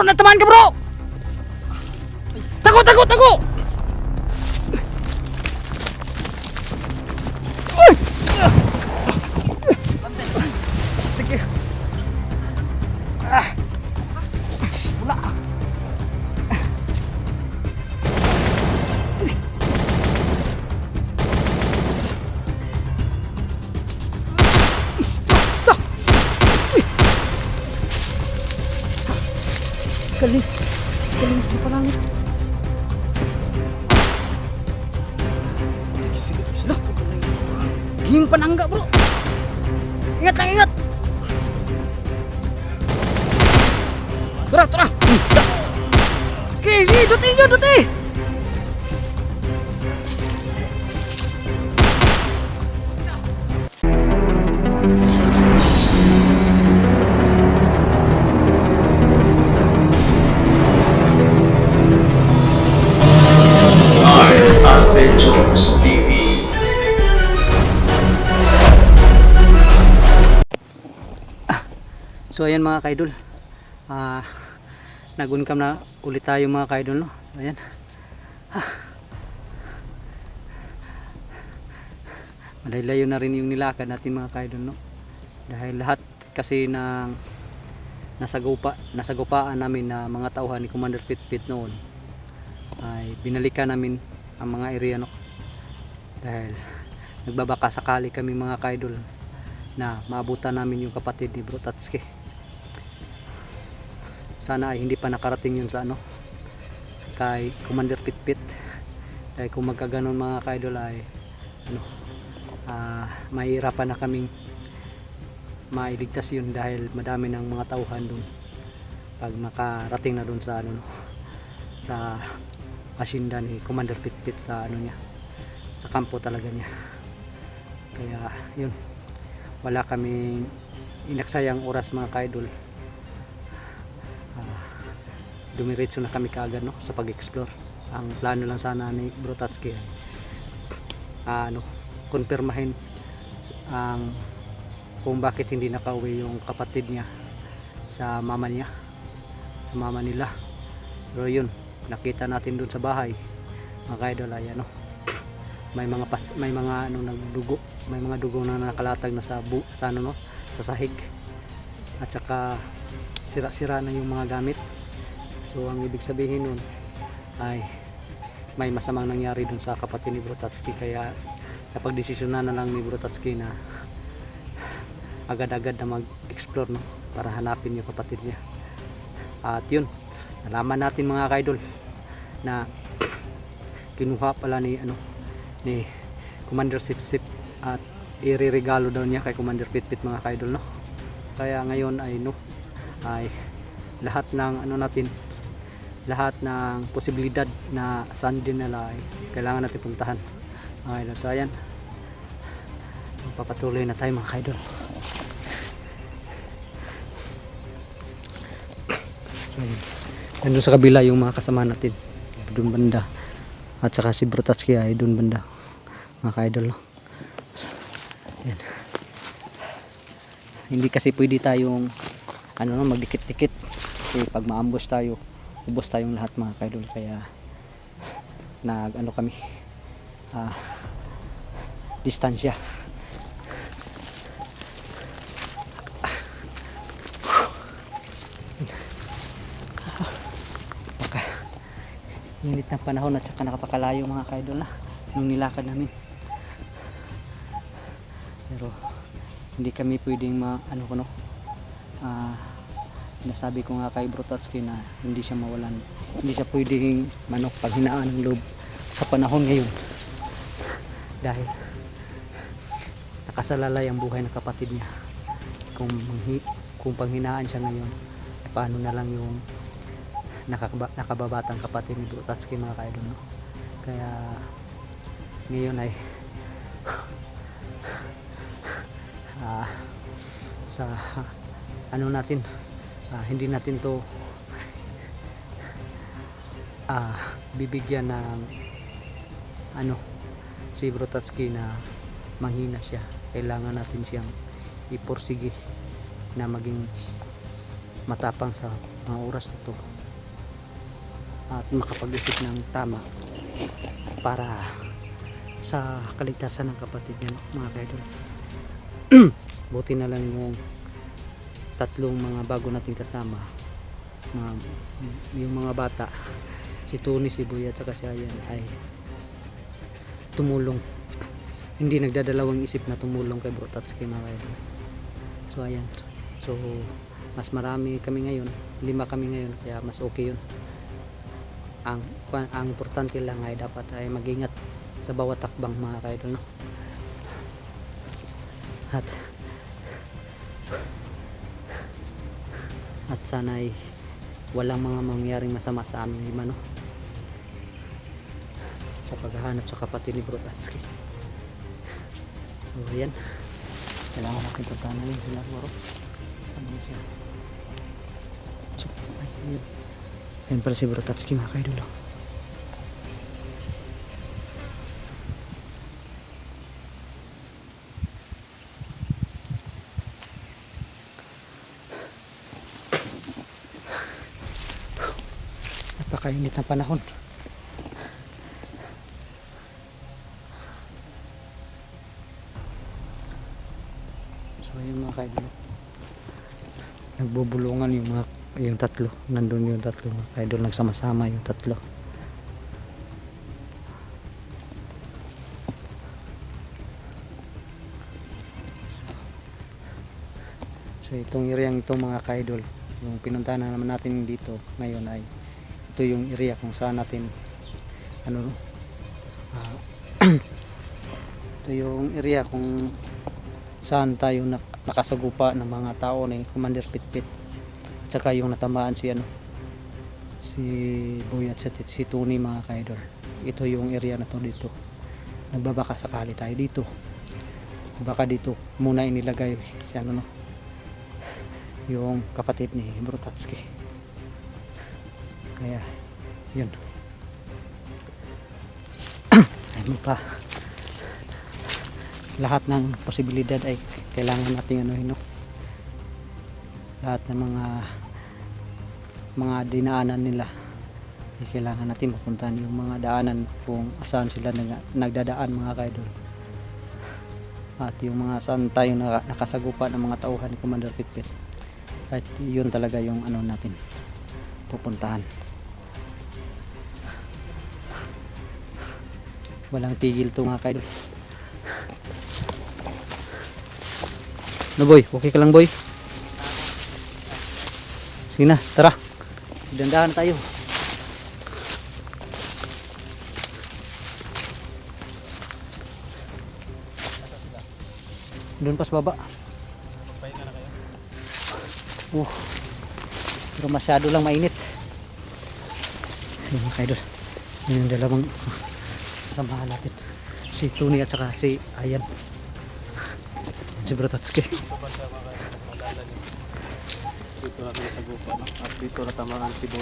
bro, natamaan ka bro. Tako. Uy! Sige. Wala. Galing di pa lang. Sige. Ging panangga bro. Ingat lang, ingat. Tara. Oke, duti. Adventures TV. So ayan mga kaidol, nag-uncam na ulit tayo mga kaidol, no? Ayan. Malayo na rin yung nilakad natin mga kaidol, no? Dahil lahat kasi ng nasagupaan namin na mga tauhan ni Commander Pitpit noon ay binalikan namin ang mga area, no? Dahil nagbabaka sakali kami mga kaidol na maabutan namin yung kapatid ni Bro Tatsuki. Sana ay hindi pa nakarating yun sa kay Commander Pitpit. Dahil kung magkaganon mga kaidol ay mahirapan na kaming mailigtas yun dahil madami ng mga tauhan dun pag makarating na dun sa sa asyenda ni Commander Pitpit sa sa kampo talaga niya. Kaya yun, wala kaming inaksayang oras mga kaidol. Dumiretso na kami kaagad, no, sa pag-explore. Ang plano lang sana ni Bro Tatsuki ay konfirmahin kung bakit hindi nakauwi yung kapatid niya sa mama nila. Pero yun, nakita natin dun sa bahay mga kaidol ay may mga nagdugo, may mga dugo na nakalatag na sa sahig, at saka sira-sira na yung mga gamit. So ang ibig sabihin nun ay may masamang nangyari dun sa kapatid ni Bro Tatsuki, kaya napagdesisyonan na lang ni Bro Tatsuki na agad-agad na mag-explore, no, para hanapin yung kapatid niya. At yun, nalaman natin mga kaidol na kinuha pala ni Commander Sipsip at ireregalo daw niya kay Commander Pitpit mga kaidol, no. Kaya ngayon ay lahat ng lahat ng posibilidad na saan din nila ay kailangan natin puntahan mga kaidol. So ayan, papatuloy na tayo mga kaidol. Nandun sa kabila yung mga kasama natin doon banda, at saka si Bro Tatsuki ay doon banda mga kaidol, no? Ayan. Hindi kasi pwede tayong magdikit-dikit kasi pag maambos tayo, ubos tayong lahat mga kaidol. Kaya kami distansya. Init ng panahon at saka nakapakalayo mga kaidol na nung nilakad namin. Pero hindi kami pwedeng nasabi ko nga kay Bro Tatsuki na hindi siya pwedeng paghinaan ng loob sa panahon ngayon, dahil nakasalalay ang buhay ng kapatid niya. Kung panghinaan siya ngayon, paano na lang yung nakababatang kapatid ni Bro Tatsuki mga kaidol, no? Kaya ngayon ay sa hindi natin to bibigyan ng si Bro Tatsuki na manghina siya. Kailangan natin siyang iporsige na maging matapang sa mga oras na to. at makapag-isip ng tama para sa kaligtasan ng kapatid niya, no, mga kaidol. Buti na lang yung tatlong mga bago nating kasama, yung mga bata, si Tony, si Boy at saka si Ayan, ay tumulong, hindi nagdadalawang isip na tumulong kay Bro Tatsuki, mga kaidol. So ayan, so mas marami kami ngayon, 5 kami ngayon, kaya mas okay yun. Ang importante lang ay dapat ay mag-ingat sa bawat takbang, mga kaidol, no? At sana ay walang mga mangyaring masama sa aming 5, no? Sa paghahanap sa kapatid ni Bro Tatsuki. So ayan, kailangan natin puntahan na yun sila, bro. Ano siya? So, ayun. Ayun pala si Bro Tatsuki, mga kaidol, no? Napakainit ng panahon. So ayun, mga kaidol, nagbubulungan yung tatlo, nandun yung tatlo, mga kaidol, nagsama-sama yung tatlo. So itong area ito, mga kaidol, yung pinuntahan na naman natin dito ngayon, ay ito yung area kung saan natin ito yung area kung saan tayo nakasagupa ng mga tao ni Commander Pitpit, at saka yung natamaan si Boy at si Tony, mga kaidol. Ito yung area na to dito. Nagbabaka sakali tayo dito, baka dito muna inilagay si yung kapatid ni Bro Tatsuki. Kaya yun. Ay mo pa, lahat ng posibilidad ay kailangan nating lahat ng mga dinaanan nila ay kailangan natin mapuntahan yung mga daanan kung saan sila nagdadaan, mga kaidol. At yung mga saan tayo nakasagupa ng mga tauhan ni Commander Pitpit, at yun talaga yung natin pupuntahan. Walang tigil to, mga kaidol. No boy, okay ka lang, boy? Sige na, tara. Dandahan na tayo. Doon pa sa baba. Pero masyado lang mainit. Ayun, mga kaidol, yun yung dalawang samahan natin, si Tony at saka si Ayan, si Bro Tatsuki. Dito natin sa gupa, no? At dito natamaan si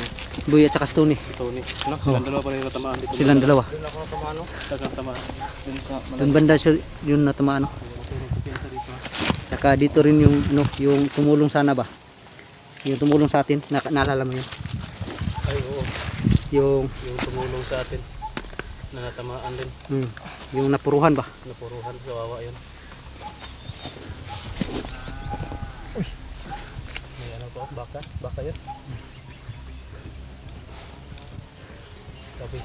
Boy at saka si Tony. Tony. No? Silang dalawa pa rin natamaan dito. Silang dalawa. Doon ako natamaan, no? Saan natamaan? Doon sa Doon banda siya yun natamaan, no? Saka dito rin yung tumulong sana ba? Yung tumulong sa atin, naalala mo yun? Ay, oo. Yung tumulong sa atin na natamaan din. yung napuruhan ba? Napuruhan, kawawa yun. May baka yun. Sabi.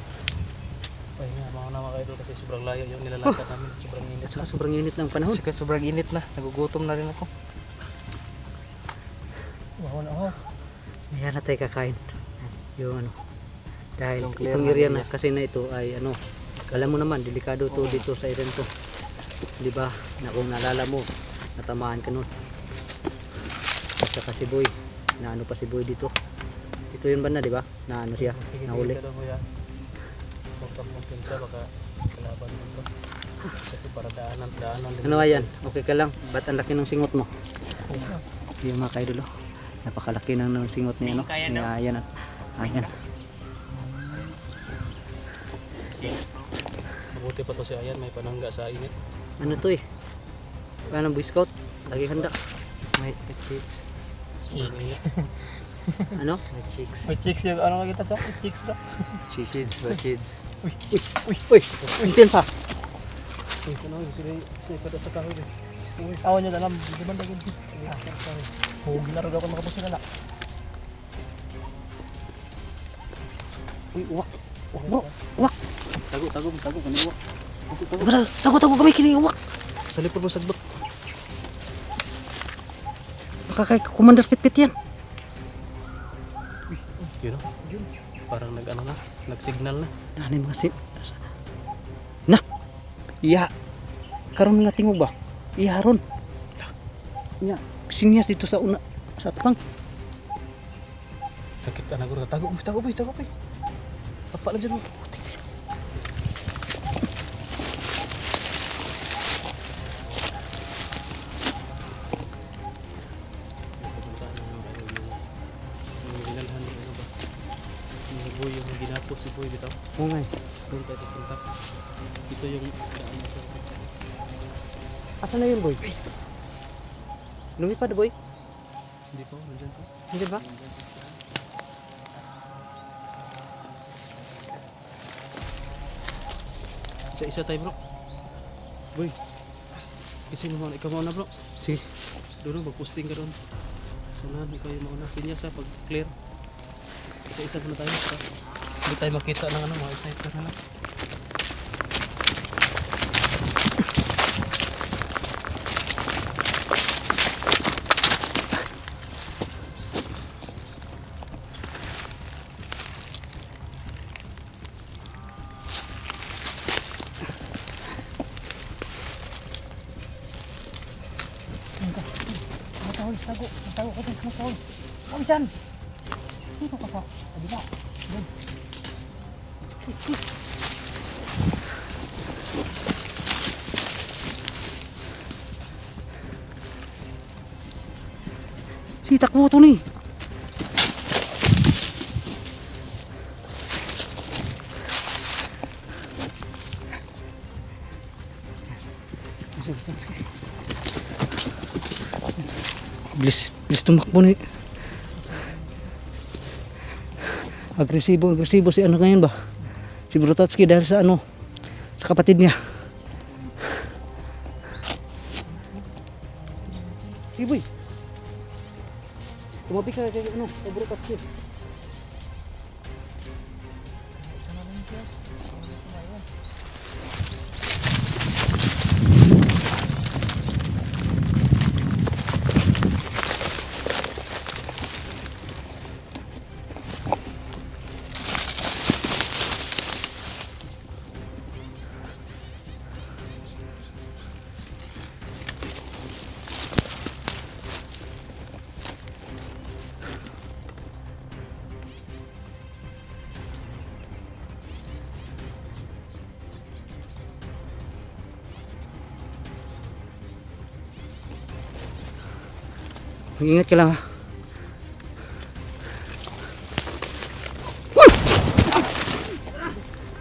Ay nga, mga nama kayo kasi sobrang layo yung nilalakad namin. Sobrang init. At saka sobrang init ng panahon. Saka sobrang init na. Nagugutom na rin ako. Wow na ako. Ayan na tayo kakain. Yung dahil Yung clear itong na area area. na kasi na ito ay alam mo naman, delikado to dito sa area to. Di ba? Na kung naalala mo, natamaan ka nun. At saka si Boy, na pa si Boy dito. Ito yun banda, di ba? Na siya, nahuli. Huwag mong pinsa, baka kalaban mo ito. Kasi para daanan din. Ano ayan? Okay ka lang? Ba't ang laki ng singot mo? Yung mga kaidolo, napakalaki ng singot niya, ni Ayan. Ayan. Mabuti pa to si Ayan, may panangga sa init. Ano to eh? Parang Boy Scout, lagi handa. May chicks. Sobrang init. Ano? May chicks. May chicks yung ano kita sa chicks na. Chids ba chids? Uy, Uy! Intensa! Uy, ano yun? Sila pada sa kahoy din. uy, awan niya dalam. Di ba lagi? Huwag na rin ako nakapos na. Uy, uwak! Uwak bro! Uwak! Tago. Kaniwa. Tago kami kini uwak! Sa lipod mo sagbot. Baka kay Commander Pitpit yan. Yun o. Parang nag-ano na. Nag-signal na. Nanay mga sin... Na! Iya! Karon nga tingog ba? Iya ron. Nya, sinyas dito sa una. Sa atpang. Nakita na guro. Tago. Apa lang dyan mo. Boy, yung ginapos si Boy dito. Oo nga eh. Doon tayo pupunta. Ito yung daan na ito. Asan na yun boy? Lumipad boy? Hindi po, nandyan po. Hindi ba? Isa-isa tayo bro. Boy. Kasi mo ikaw mauna bro. Sige. Doon mag-posting ka doon. Sunahan ikaw yung mauna. Sinya sa pag-clear. Isa-isa muna tayo. Hindi tayo makita ng ano, mga sniper na lang. Tago ko din sa tawag. Kami dyan. Dito ka pa. Di ba? Please. Sige, takbo ito ni. Bilis tumakbo ni. Agresibo si ano ngayon ba? Si Brutatski dahil sa ano, sa kapatid niya. Sige boy. Tumabi ka kay ano, kay Brutatski. Ingat ka lang ha.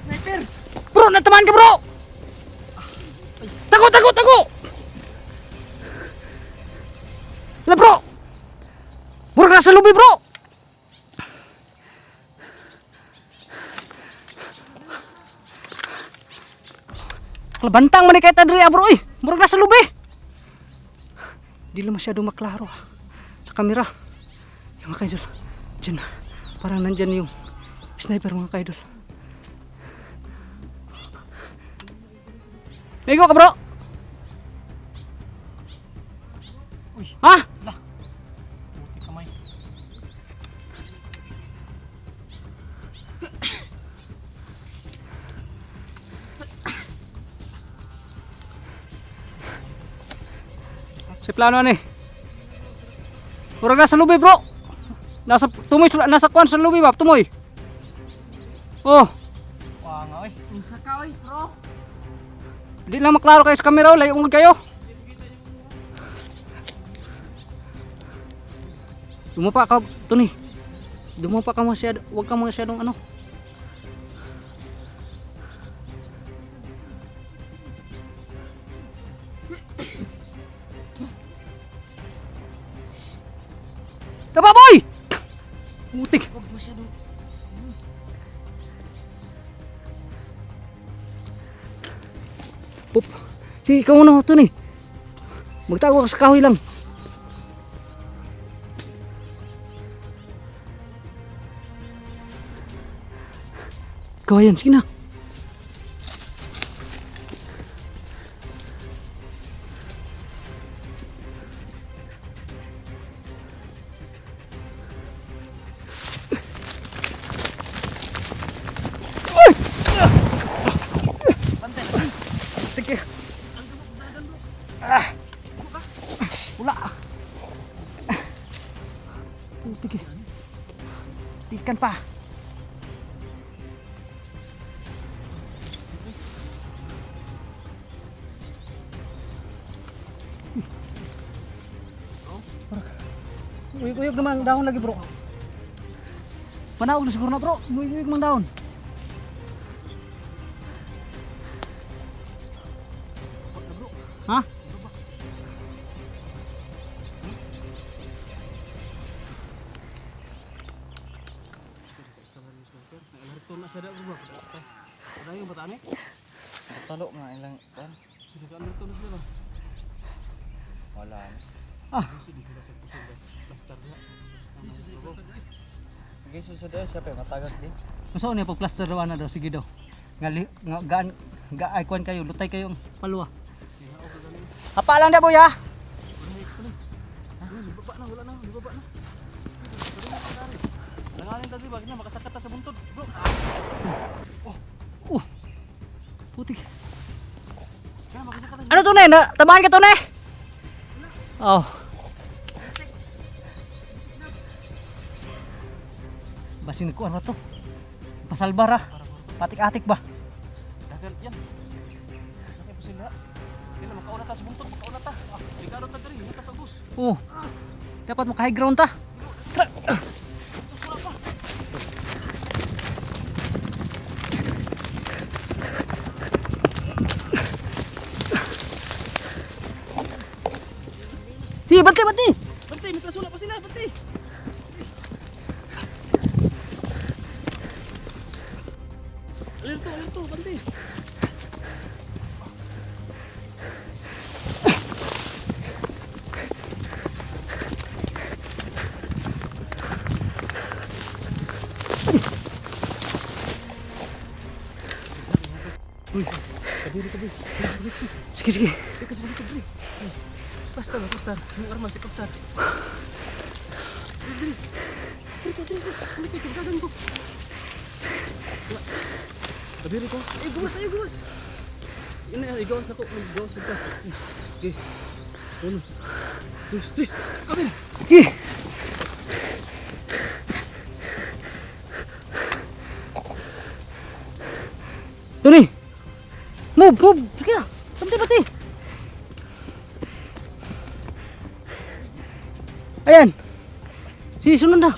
Sniper! Bro, natamaan ka bro! Tago! Wala bro! Burag nasa lobby bro! Bantang man kahit adria bro eh! Burag nasa lobby! Di lang masyadong maklaro sa kamera. Yung mga kaidol, dyan, parang nandyan yung sniper mga kaidol. Ligo ka bro! Uy. Ha? Buti kamay. Si plano ani. Murag nasa lobby bro. Nasa kuan sa lobby ba? Tumoy. Oh, Wah nga oy. di lang maklaro kayo sa kamera, layo ungod kayo. Dumapa ka, Tony. Dumapa ka masyado, huwag ka masyadong ano. Tapa boy! Putik. Huwag masyado. Pop. Sige, ikaw na ito ni. Magtago ka sa kahoy lang. Ikaw ayan, sige na. Sige. Wala. Putik. Tikan pa. Uyog-uyog naman ang dahon lagi bro. Panawag na siguro na bro. Uyog-uyog mang dahon. Ha? Alerto na sa daan bro. Ada yung batane? Talo nga ilang kan. Sige ka alerto na sila. Wala. Sige ka sa puso ba. Plaster na. Sige susunod siya pa matagal din. Maso niya pag plaster daw na daw sige daw. Nga gaan icon kayo, lutay kayo ang paluwa. Apa lang daw boya. Baba na, wala na, baba na. Langanin tadi ba na makasakat ta sa buntod, bro. Putik. Kaya makasakat ta. Ano to ne? Tamaan ka to ne? Oh. Basin ko ano to? Pasalbar ah. Patik-atik ba? Dagan yan. Nakay po sila. Kailan makauna ta sa buntod, makauna ta. Ligado ta diri, ta sa bus. Oh. Dapat maka high ground ta. Sige, bante. Bantay, may kasula pa sila, bantay. Alerto, bantay. Uy, kabili. Sige. Kasi balik kabili. Pastar. Yung armas si pastar. Dili. Balik ka dagan ko. Kabili ko. Gawas. Ini igawas na ko. Gawas ka. Okay. Uno. Please. Kabili. Sige. Tony. Move. Sige. Bante. Ayan. Sige, sunod na.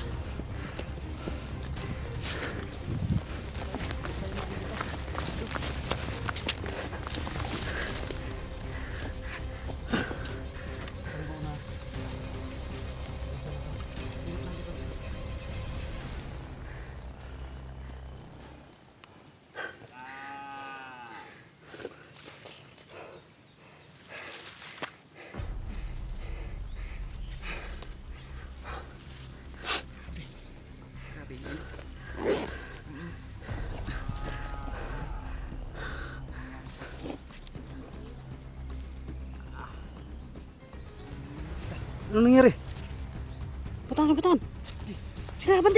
Ano nangyari? Patahan. Sila, banti.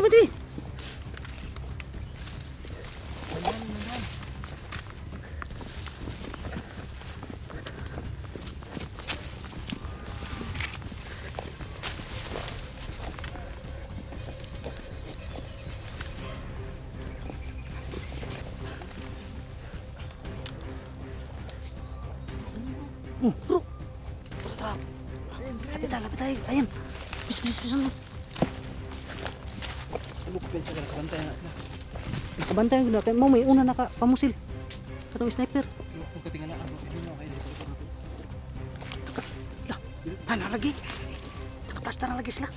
Bro. Trap. Lapit tayo. Ayan. Bis. Ano? Ano ko pinsa ka nakabantay na sila. Kabantayan ko na. Kaya mo may una nakapamusil. Katong sniper. Kung katingala ako, hindi mo kayo dito. Lah, lagi. Nakaplaster na lagi sila.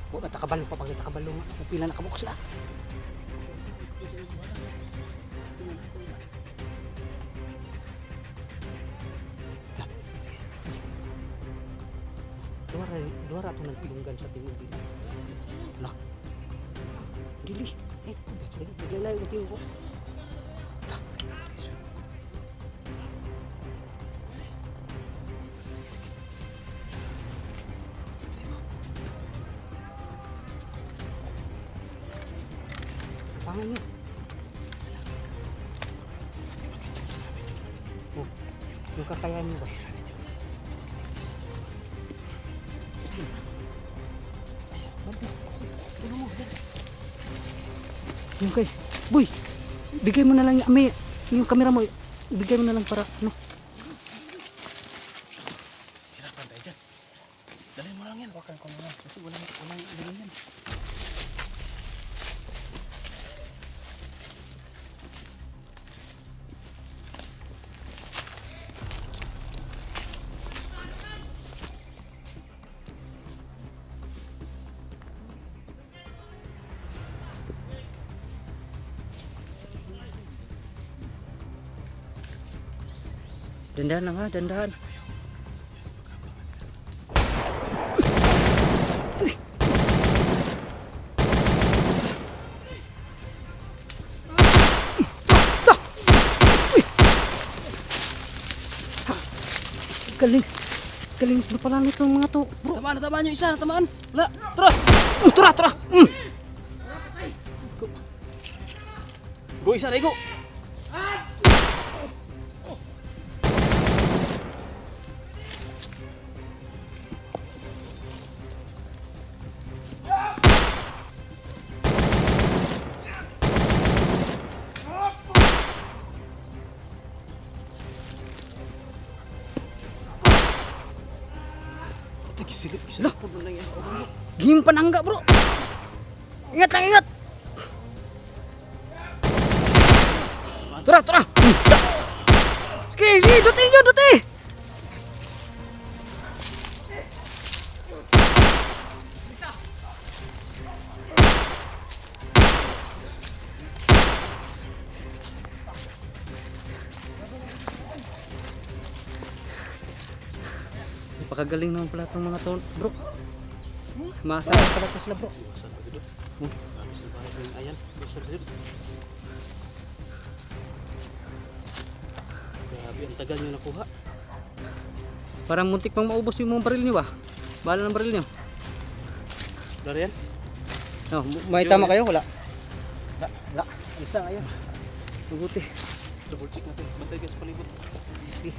Huwag na takabalo pa pag takabalo nga. Kung pila nakabukas sila. Duwara ito nagpilunggan sa tingin dito. Nah. Dili. Naglalay ko tingin ko. Pangan niyo. Oh, yung kakayahan niyo ba? Yung kay, boy, bigay mo na lang yung camera mo, bigay mo na lang para ano. Hirapan tayo dyan. Dalhin mo lang yan. Wakan ko na. Kasi walang ilong yan. Dandahan lang ha, dandahan. Galing. Galing na pala nitong mga to, bro. Tamaan nyo isa. Tamaan. Wala. Tara. Tara, tara. Go isa na, go. Gisilip po lang yan. Gihim panangga, bro. Ingat lang, ingat. Tara, tara. Sige, sige, duti nyo, duti. Napakagaling naman pala itong mga to, bro. Masalan pala ito sila, bro. Saan ba dito? Habis na bahay sa mga ayan. Buksan dito. Grabe, ang tagal nyo nakuha. Parang muntik pang maubos yung mga baril nyo ba? Bahala ng baril nyo. Dari yan? No, may tama kayo? Wala. Wala. Alis lang, ayun. Mabuti. Double check natin. Bantay ka sa palibot. Sige.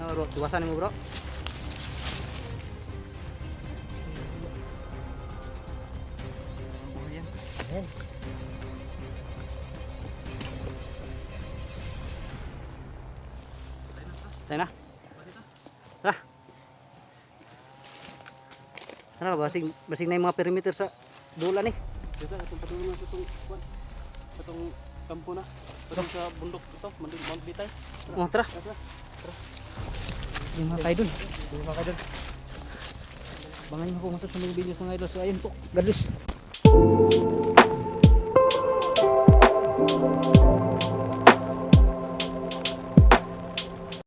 Bro, tuwasan mo, bro. Buhay yan. Ayan. Tayo na. Tara. Tara, basig na yung mga perimeter sa dulan eh. Dito, itong patuloy na itong kampo na. Itong sa bundok ito, Mount Bitay. Oh, tara. Yung mga kaidol. Bangan nyo po masusunod yung videos mga idol. So ayun po. God bless.